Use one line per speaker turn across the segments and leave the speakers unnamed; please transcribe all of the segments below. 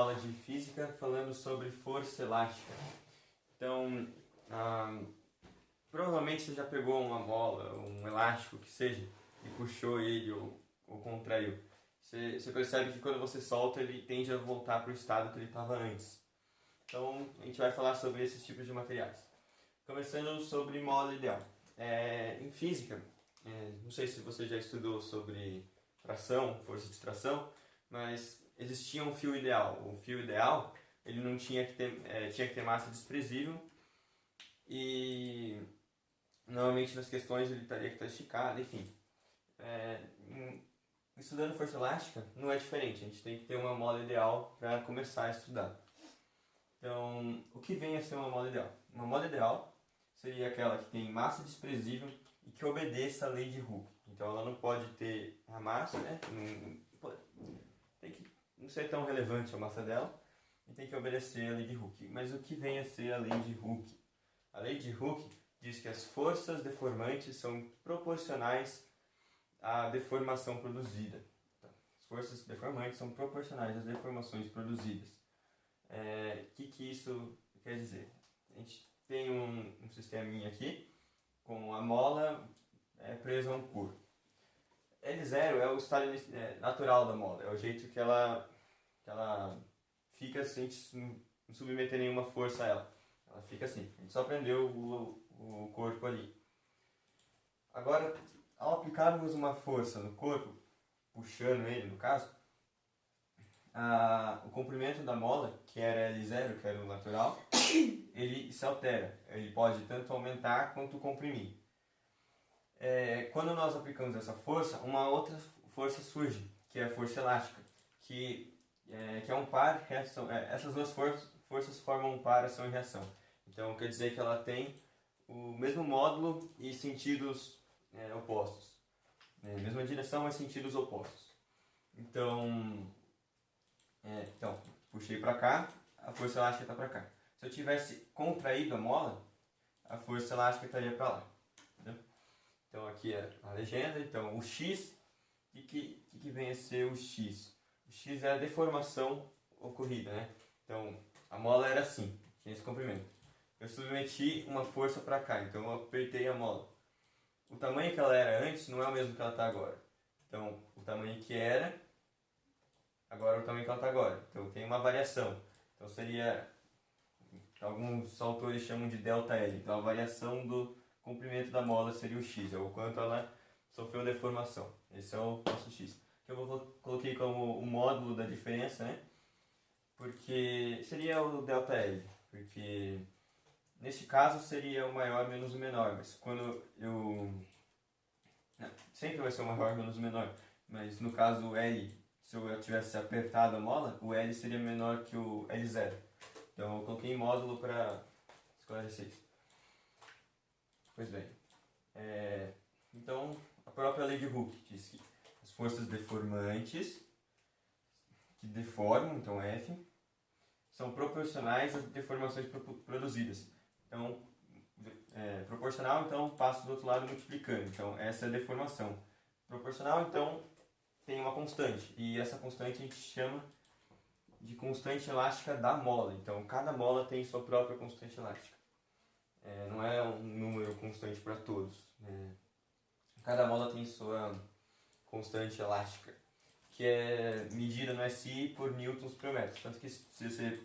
aula de física falando sobre força elástica. Então, provavelmente você já pegou uma mola, um elástico que seja, e puxou ele ou contraiu. Você percebe que quando você solta ele tende a voltar para o estado que ele estava antes. Então, a gente vai falar sobre esses tipos de materiais. Começando sobre mola ideal. Em física, não sei se você já estudou sobre tração, força de tração, mas existia um fio ideal. O fio ideal ele não tinha que ter, tinha que ter massa desprezível e normalmente nas questões ele teria que estar esticado, enfim. Estudando força elástica não é diferente, a gente tem que ter uma mola ideal para começar a estudar. Então, o que vem a ser uma mola ideal? Uma mola ideal seria aquela que tem massa desprezível e que obedeça à lei de Hooke. Então, ela não pode ter a massa, né? Tem que não ser tão relevante a massa dela e tem que obedecer à lei de Hooke. Mas o que vem a ser a lei de Hooke? A lei de Hooke diz que as forças deformantes são proporcionais à deformação produzida. Então, as forças deformantes são proporcionais às deformações produzidas. O que isso quer dizer? A gente tem um sisteminha aqui com a mola presa a um corpo. L0 é o estado natural da mola, é o jeito que ela fica sem submeter nenhuma força a ela. Ela fica assim, a gente só prendeu o corpo ali. Agora, ao aplicarmos uma força no corpo, puxando ele no caso, o comprimento da mola, que era L0, que era o natural, ele se altera. Ele pode tanto aumentar quanto comprimir. Quando nós aplicamos essa força, uma outra força surge, que é a força elástica, que é um par, reação. Essas duas forças formam um par, ação e reação. Então quer dizer que ela tem o mesmo módulo e sentidos opostos. Mesma direção, mas sentidos opostos. Então, puxei para cá, a força elástica está para cá. Se eu tivesse contraído a mola, a força elástica estaria para lá. Entendeu? Então aqui é a legenda. Então o X, o que vem a ser o X? O X é a deformação ocorrida, né? Então a mola era assim, tinha esse comprimento. Eu submeti uma força para cá, então eu apertei a mola. O tamanho que ela era antes não é o mesmo que ela está agora. Então o tamanho que era, agora é o tamanho que ela está agora. Então tem uma variação. Então seria, alguns autores chamam de ΔL. Então a variação do comprimento da mola seria o X, ou o quanto ela sofreu deformação. Esse é o nosso X. Que eu coloquei como o módulo da diferença, né? Porque seria o ΔL. Porque neste caso seria o maior menos o menor, mas quando eu... Não, sempre vai ser o maior menos o menor, mas no caso o L, se eu tivesse apertado a mola, o L seria menor que o L0. Então eu coloquei em módulo para esclarecer isso. Pois bem, então a própria lei de Hooke diz que as forças deformantes, que deformam, então F, são proporcionais às deformações produzidas. Então, proporcional, então passo do outro lado multiplicando. Então essa é a deformação. Proporcional, então tem uma constante. E essa constante a gente chama de constante elástica da mola. Então cada mola tem sua própria constante elástica. Não é um número constante para todos. Cada mola tem sua constante elástica, que é medida no SI por newtons por metro. Tanto que se você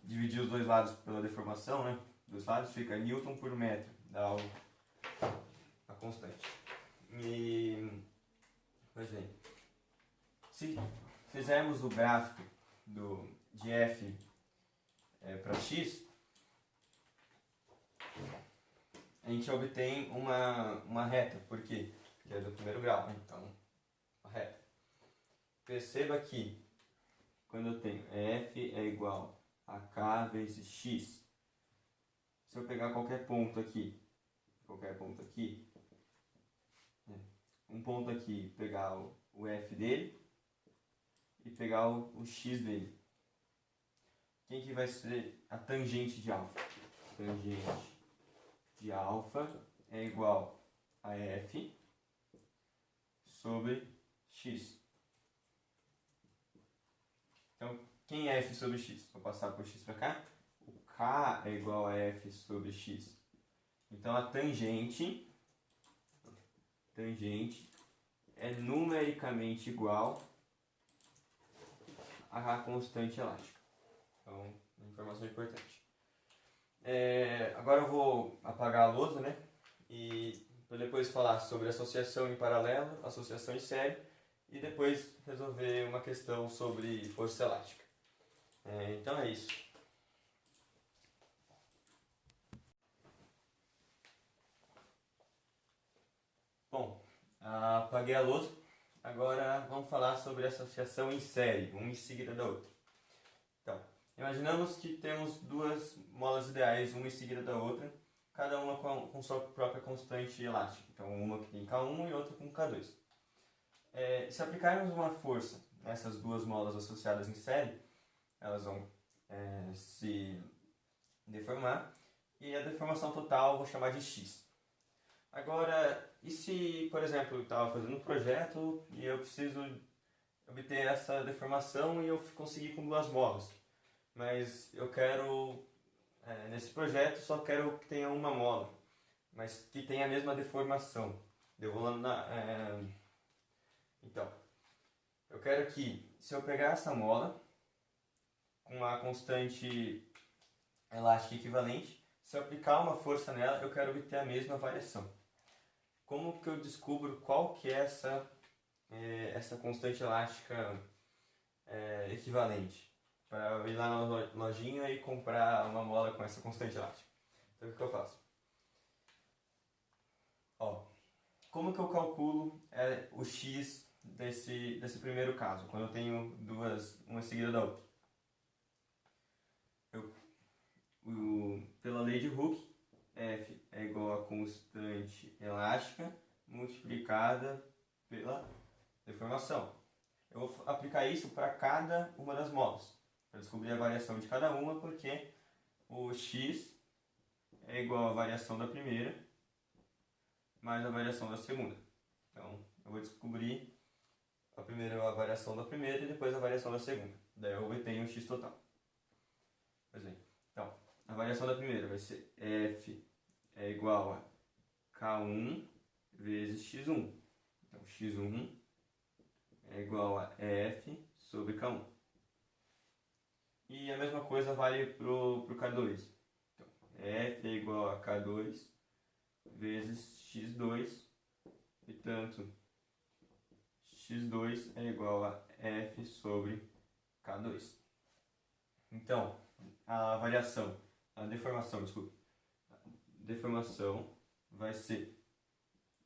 dividir os dois lados pela deformação, né, dos lados fica newton por metro, dá a constante. Pois bem, se fizermos o gráfico de F para X, a gente obtém uma reta. Por quê? Porque é do primeiro grau, né? Então, a reta. Perceba que quando eu tenho F é igual a K vezes X, se eu pegar qualquer ponto aqui, um ponto aqui, pegar o F dele e pegar o X dele, quem que vai ser a tangente de alfa? Tangente de alfa é igual a F sobre X. Então, quem é f sobre x? Vou passar por x para cá. O k é igual a f sobre x. Então a tangente é numericamente igual à constante elástica. Então, informação importante. Agora eu vou apagar a lousa, né? E para depois falar sobre associação em paralelo, associação em série e depois resolver uma questão sobre força elástica. Então é isso. Bom, apaguei a lousa. Agora vamos falar sobre associação em série, uma em seguida da outra. Então, imaginamos que temos duas molas ideais, uma em seguida da outra, cada uma com sua própria constante elástica. Então, uma que tem K1 e outra com K2. Se aplicarmos uma força nessas duas molas associadas em série, elas vão se deformar e a deformação total eu vou chamar de x. Agora, e se, por exemplo, eu estava fazendo um projeto e eu preciso obter essa deformação e eu conseguir com duas molas, mas eu quero, nesse projeto, só quero que tenha uma mola, mas que tenha a mesma deformação. Eu vou lá então, eu quero que, se eu pegar essa mola com a constante elástica equivalente, se eu aplicar uma força nela, eu quero obter a mesma variação. Como que eu descubro qual que é essa constante elástica equivalente? Para eu ir lá na lojinha e comprar uma mola com essa constante elástica. Então o que eu faço? Como que eu calculo o x desse primeiro caso, quando eu tenho duas, uma seguida da outra? Pela lei de Hooke, F é igual a constante elástica multiplicada pela deformação. Eu vou aplicar isso para cada uma das molas, para descobrir a variação de cada uma, porque o x é igual à variação da primeira mais a variação da segunda. Então, eu vou descobrir a variação da primeira e depois a variação da segunda. Daí eu obtenho o x total. Pois bem, então, a variação da primeira vai ser f é igual a K1 vezes x1. Então, x1 é igual a f sobre K1. E a mesma coisa vale para o K2. Então, f é igual a K2 vezes x2. E tanto, x2 é igual a f sobre K2. Então, a deformação vai ser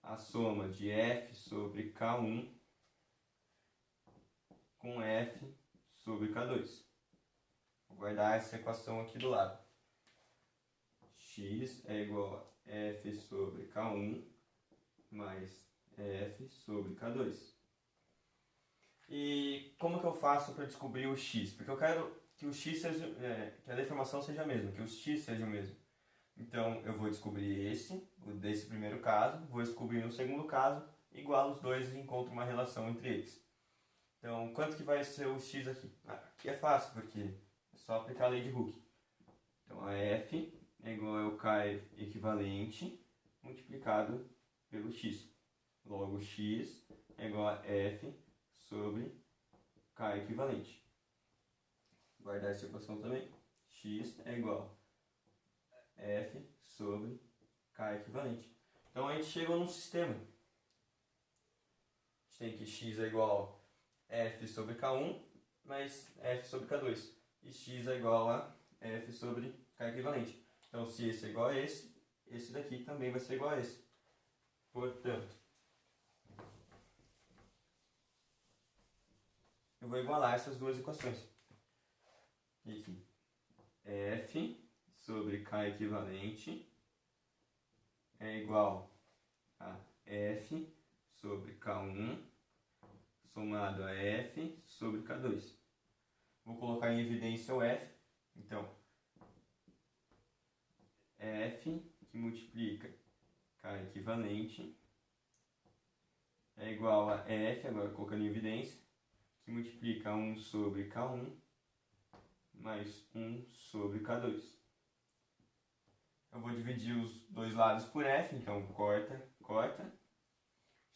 a soma de f sobre K1 com f sobre K2. Vou guardar essa equação aqui do lado. X é igual a f sobre K1 mais f sobre K2. E como que eu faço para descobrir o x? Porque eu quero que o x seja, que a deformação seja a mesma, que o x seja o mesmo. Então eu vou descobrir o desse primeiro caso, vou descobrir no segundo caso, igualo os dois e encontro uma relação entre eles. Então quanto que vai ser o x aqui? Aqui é fácil, porque é só aplicar a lei de Hooke. Então a f é igual ao k equivalente multiplicado pelo x. Logo x é igual a f sobre k equivalente. Guardar essa equação também. X é igual a f sobre k equivalente. Então a gente chegou num sistema. A gente tem que x é igual a f sobre k1 mais f sobre k2. E x é igual a f sobre k equivalente. Então se esse é igual a esse daqui também vai ser igual a esse. Portanto, eu vou igualar essas duas equações. E aqui, f sobre k equivalente é igual a f sobre k1 somado a f sobre k2. Vou colocar em evidência o f. Então, f que multiplica k equivalente é igual a f, agora colocando em evidência, que multiplica 1 sobre k1 mais 1 sobre K2. Eu vou dividir os dois lados por F, então corta, corta.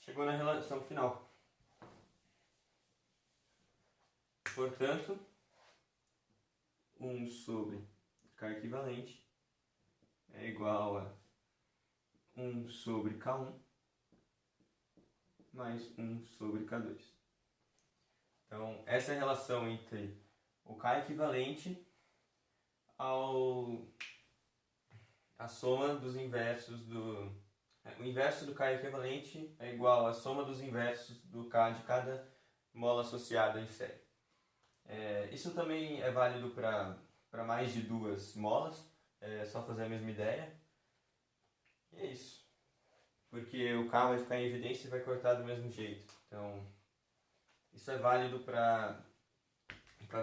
Chegou na relação final. Portanto, 1 sobre K equivalente é igual a 1 sobre K1 mais 1 sobre K2. Então, essa é a relação entre o K equivalente a soma dos inversos do... O inverso do K equivalente é igual à soma dos inversos do K de cada mola associada em série. Isso também é válido para mais de duas molas, é só fazer a mesma ideia. E é isso. Porque o K vai ficar em evidência e vai cortar do mesmo jeito. Então, isso é válido para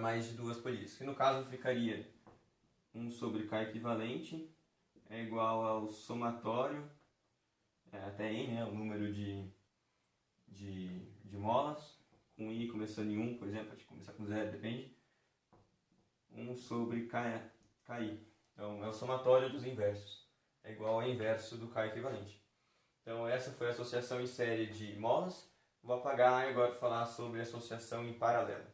mais de duas por isso. Que no caso ficaria 1 sobre K equivalente é igual ao somatório, até N, né, o número de molas, com I começando em 1, por exemplo, pode começar com 0, depende. 1 sobre KI. Então, é o somatório dos inversos. É igual ao inverso do K equivalente. Então, essa foi a associação em série de molas. Vou apagar e agora falar sobre a associação em paralelo.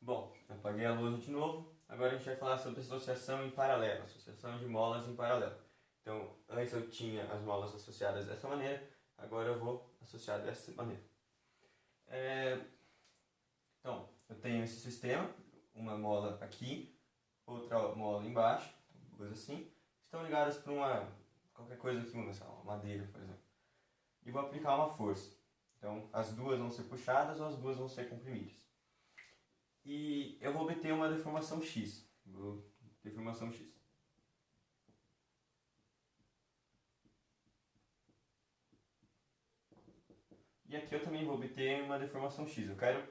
Bom, apaguei a luz de novo. Agora a gente vai falar sobre associação em paralelo, associação de molas em paralelo. Então, antes eu tinha as molas associadas dessa maneira, agora eu vou associar dessa maneira. Então, eu tenho esse sistema, uma mola aqui, outra mola embaixo, duas assim, estão ligadas por qualquer coisa aqui, uma madeira, por exemplo. E vou aplicar uma força. Então, as duas vão ser puxadas ou as duas vão ser comprimidas. E eu vou obter uma deformação X. Deformação X. E aqui eu também vou obter uma deformação X. Eu quero,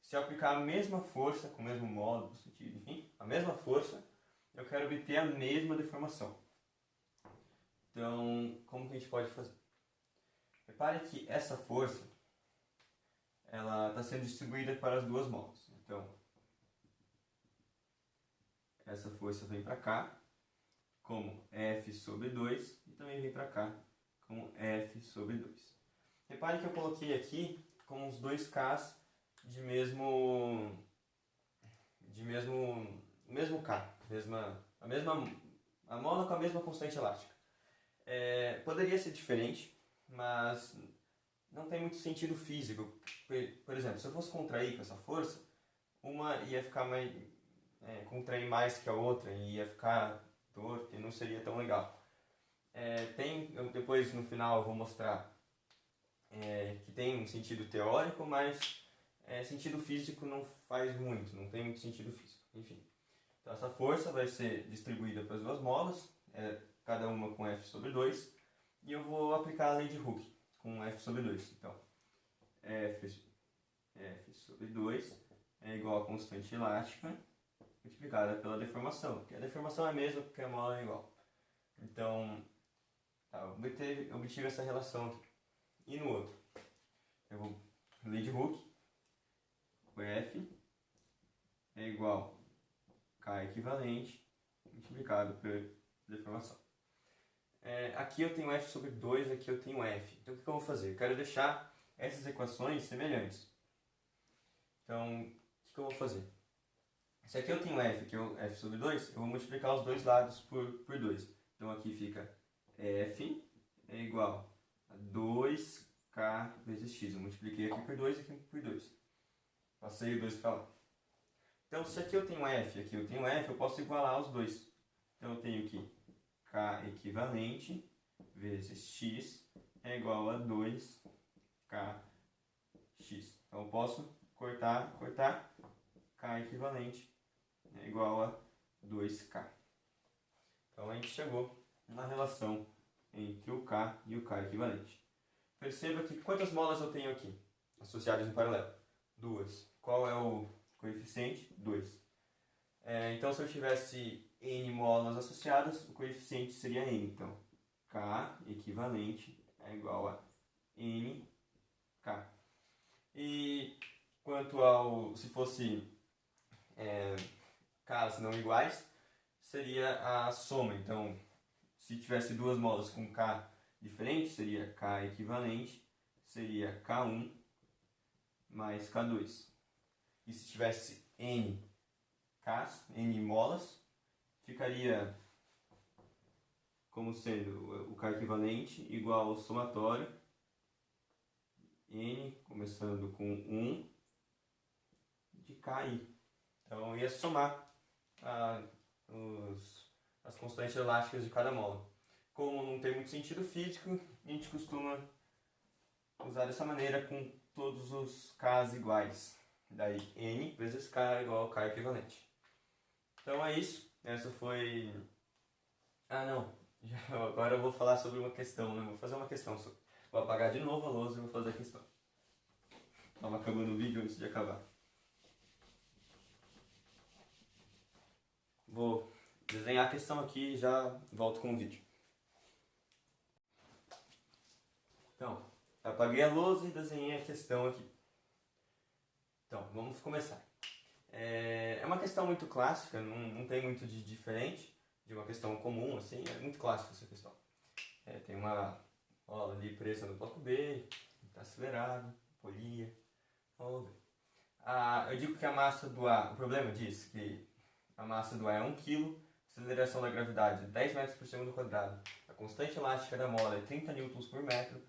se eu aplicar a mesma força, com o mesmo modo, sentido, enfim, a mesma força, eu quero obter a mesma deformação. Então, como que a gente pode fazer? Repare que essa força, ela está sendo distribuída para as duas molas. Então, essa força vem para cá, como F sobre 2, e também vem para cá, como F sobre 2. Repare que eu coloquei aqui com os dois Ks de mesmo K, a mola com a mesma constante elástica. Poderia ser diferente, mas não tem muito sentido físico. Por exemplo, se eu fosse contrair com essa força, uma ia ficar contrair mais que a outra e ia ficar torto e não seria tão legal. Depois no final eu vou mostrar que tem um sentido teórico, mas sentido físico não faz muito, não tem muito sentido físico. Enfim, então essa força vai ser distribuída para as duas molas, cada uma com F sobre 2, e eu vou aplicar a lei de Hooke com F sobre 2. Então, F sobre 2 é igual a constante elástica multiplicada pela deformação, porque a deformação é a mesma porque a mola é igual. Então, eu obtive essa relação aqui. E no outro, eu vou lei de Hooke, o F é igual a K equivalente multiplicado pela deformação. Aqui eu tenho F sobre 2, aqui eu tenho F. Então o que eu vou fazer? Eu quero deixar essas equações semelhantes. Então, o que eu vou fazer? Se aqui eu tenho F, aqui é F sobre 2, eu vou multiplicar os dois lados por 2. Então aqui fica F é igual a 2K vezes X. Eu multipliquei aqui por 2 e aqui por 2. Passei o 2 para lá. Então, se aqui eu tenho F e aqui eu tenho F, eu posso igualar os dois. Então eu tenho aqui K equivalente vezes X é igual a 2KX. Então eu posso cortar, K equivalente é igual a 2K. Então a gente chegou na relação entre o K e o K equivalente. Perceba que quantas molas eu tenho aqui, associadas em paralelo? 2. Qual é o coeficiente? 2. Então se eu tivesse N molas associadas, o coeficiente seria N. Então, K equivalente é igual a NK K. E quanto ao, se fosse Ks não iguais, seria a soma. Então, se tivesse duas molas com K diferente, seria K equivalente, seria K1 mais K2. E se tivesse N Ks, N molas, ficaria como sendo o K equivalente igual ao somatório N, começando com 1, de KI. Então, eu ia somar as constantes elásticas de cada mola. Como não tem muito sentido físico, a gente costuma usar dessa maneira com todos os Ks iguais. Daí N vezes K igual ao K equivalente. Então é isso. Essa foi... não. Agora eu vou falar sobre uma questão, né? Vou fazer uma questão. Vou apagar de novo a lousa e vou fazer a questão. Estava acabando o vídeo antes de acabar. Vou desenhar a questão aqui e já volto com o vídeo. Então, apaguei a lousa e desenhei a questão aqui. Então, vamos começar. É uma questão muito clássica, não tem muito de diferente de uma questão comum, assim, é muito clássica essa questão. Tem uma bola ali presa no bloco B, está acelerado, polia, vamos ver. Eu digo que a massa do A, o problema diz que a massa do A é 1 kg, a aceleração da gravidade é 10 metros por segundo quadrado, a constante elástica da mola é 30 newtons por metro,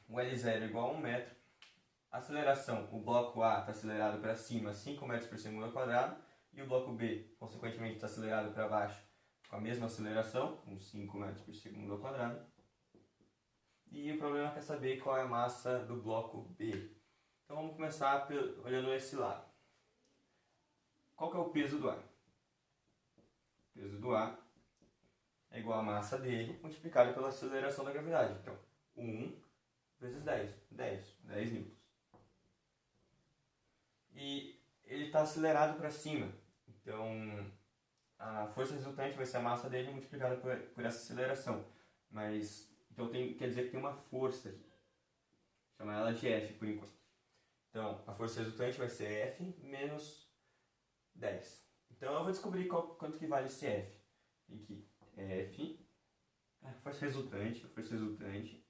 o L0 é igual a 1 metro, a aceleração, o bloco A está acelerado para cima 5 metros por segundo ao quadrado e o bloco B, consequentemente, está acelerado para baixo com a mesma aceleração, com 5 metros por segundo ao quadrado. E o problema é saber qual é a massa do bloco B. Então vamos começar olhando esse lado. Qual que é o peso do A? O peso do A é igual à massa dele multiplicado pela aceleração da gravidade. Então, 1 vezes 10 newtons. E ele está acelerado para cima. Então, a força resultante vai ser a massa dele multiplicada por essa aceleração. Então quer dizer que tem uma força aqui. Vou chamar ela de F por enquanto. Então, a força resultante vai ser F menos 10. Então, eu vou descobrir quanto que vale esse F. Tem que F, a força resultante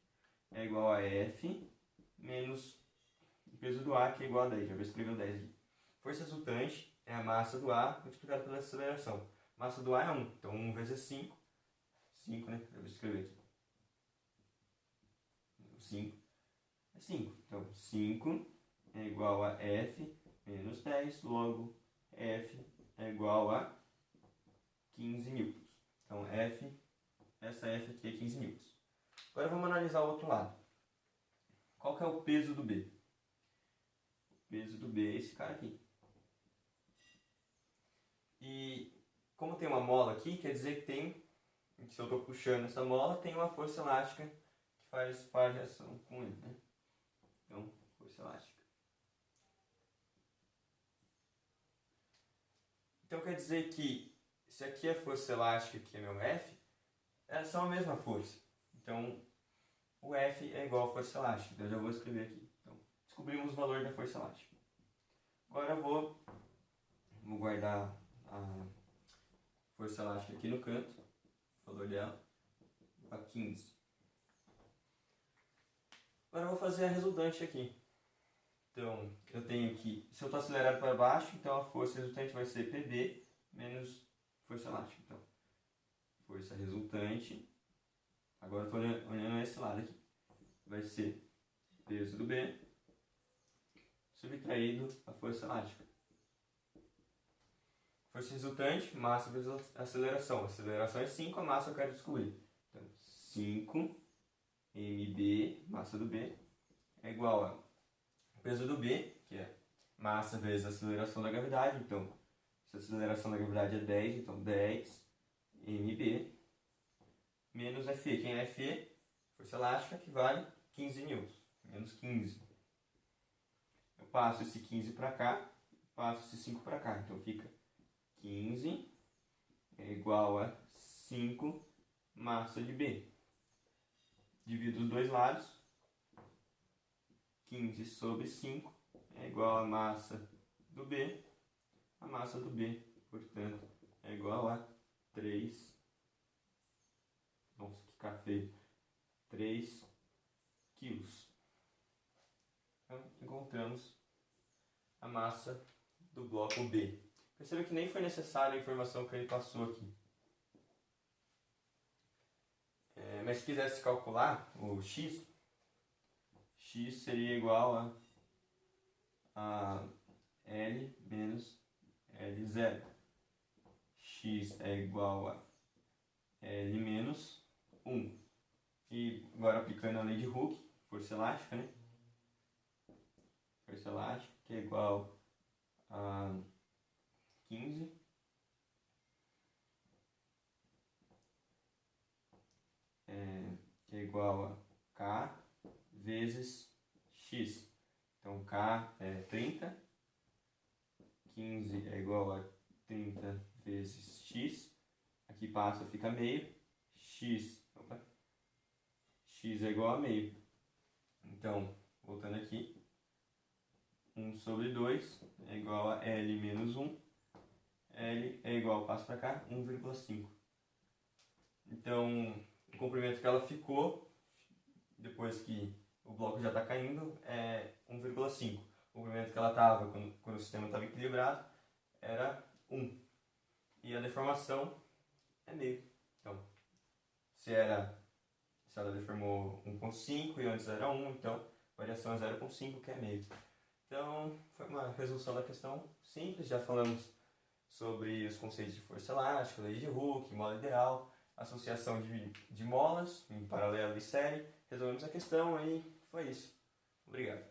é igual a F menos o peso do A, que é igual a 10. Já vou escrever o 10 aqui. Força resultante é a massa do A multiplicada pela aceleração. Massa do A é 1, então 1 vezes 5. 5, né? Eu vou escrever aqui. 5 é 5. Então, 5 é igual a F menos 10, logo F é igual a 15 newtons. Então, essa F aqui é 15 newtons. Agora vamos analisar o outro lado. Qual que é o peso do B? O peso do B é esse cara aqui. E como tem uma mola aqui, quer dizer que se eu estou puxando essa mola, tem uma força elástica que faz par de ação com ele, né? Então, força elástica. Então quer dizer que se aqui é força elástica e aqui é meu F, elas são a mesma força. Então, o F é igual a força elástica. Então, eu já vou escrever aqui. Então, descobrimos o valor da força elástica. Agora eu vou guardar a força elástica aqui no canto, o valor dela, a 15. Agora eu vou fazer a resultante aqui. Então, eu tenho que, se eu estou acelerado para baixo, então a força resultante vai ser PB menos força elástica. Então, força resultante, agora eu estou olhando esse lado aqui, vai ser peso do B subtraído a força elástica. Força resultante, massa vezes aceleração. A aceleração é 5, a massa eu quero descobrir. Então, 5 mB, massa do B, é igual a peso do B, que é massa vezes a aceleração da gravidade. Então, se a aceleração da gravidade é 10, então 10 mB menos Fe. Quem é Fe? Força elástica, que vale 15 newtons. Menos 15. Eu passo esse 15 para cá, passo esse 5 para cá. Então, fica 15 é igual a 5 massa de B. Divido os dois lados. 15 sobre 5 é igual a massa do B. A massa do B, portanto, é igual a 3. Nossa, que cara feio. 3 quilos. Então, encontramos a massa do bloco B. Perceba que nem foi necessária a informação que ele passou aqui. Mas se quisesse calcular o x seria igual a L menos L0. X é igual a L menos 1. E agora aplicando a lei de Hooke, força elástica, né? Força elástica, que é igual a 15 que é igual a K vezes X. Então K é 30, 15 é igual a 30 vezes X, aqui passa, fica meio, X é igual a meio. Então, voltando aqui, 1 sobre 2 é igual a L menos 1, L é igual, passo para cá, 1,5. Então, o comprimento que ela ficou, depois que o bloco já está caindo, é 1,5. O comprimento que ela estava quando o sistema estava equilibrado era 1. E a deformação é meio. Então, se ela deformou 1,5 e antes era 1, então a variação é 0,5, que é meio. Então, foi uma resolução da questão simples. Já falamos sobre os conceitos de força elástica, lei de Hooke, mola ideal, associação de molas em paralelo e série. Resolvemos a questão e foi isso. Obrigado.